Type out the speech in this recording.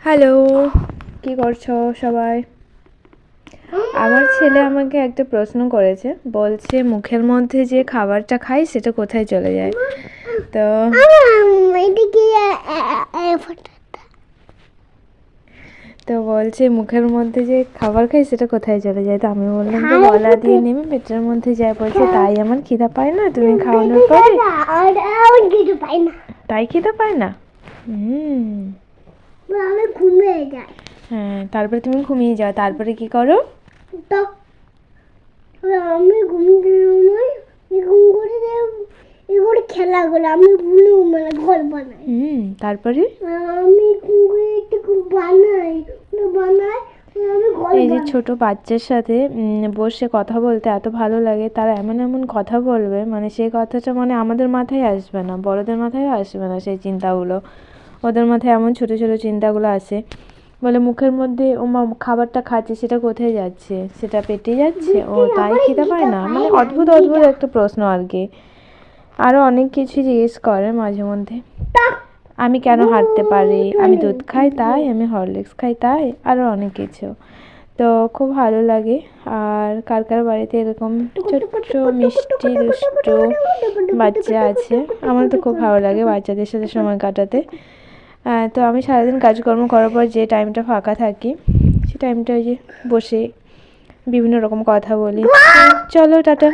Hello, কি করছো সবাই? আমার ছেলে আমাকে একটা প্রশ্ন করেছে, বলছে মুখের মধ্যে যে খাবারটা খাই সেটা কোথায় চলে যায়। তো তো বলছে মুখের মধ্যে যে খাবার খাই সেটা কোথায় চলে যায়। তো আমি বললাম যে গলা দিয়ে নেমে পেটের মধ্যে যায়। বলছে তাই আমার খিদা পায় না তুমি খাওয়ানোর পরে? তাই খিদা পায় না? আমি ঘুমিয়ে যাই। হ্যাঁ, তারপরে তুমি ঘুমিয়ে যাও, তারপরে কি করো? আমি ঘুমিয়ে এরকম করে এগুলো খেলাগুলো আমি ভুলে মানে ঘর বানাই। তারপরে আমি একটু বানাই বানাই আমি ঘর এই যে বানাই। ছোট বাচ্চার সাথে বসে কথা বলতে এত ভালো লাগে। তারা এমন এমন কথা বলবে, মানে সেই কথাটা মানে আমাদের মাথায় আসবে না, বড়দের মাথায় আসবে না সেই চিন্তাগুলো। ওদের মাথায় এমন ছোট ছোট চিন্তাগুলো আসে। বলে মুখের মধ্যে ও মা খাবারটা খাচ্ছে সেটা কোথায় যাচ্ছে? সেটা পেটে যাচ্ছে? ও তাই খিদে পায় না? মানে অদ্ভুত অদ্ভুত একটা প্রশ্ন আর কি। আরও অনেক কিছু জিজ্ঞেস করে মাঝে মধ্যে। আমি কেন হাঁটতে পারি, আমি দুধ খাই তাই, আমি হরলিক্স খাই তাই, আরও অনেক কিছু। তো খুব ভালো লাগে। আর কার কার বাড়িতে এরকম ছোট্ট মিষ্টি দুষ্টু বাচ্চা আছে? আমার তো খুব ভালো লাগে বাচ্চাদের সাথে সময় কাটাতে। তো আমি সারাদিন কাজকর্ম করার পর যে টাইমটা ফাঁকা থাকি সে টাইমটা ওই যে বসে বিভিন্ন রকম কথা বলি। চলো টাটা।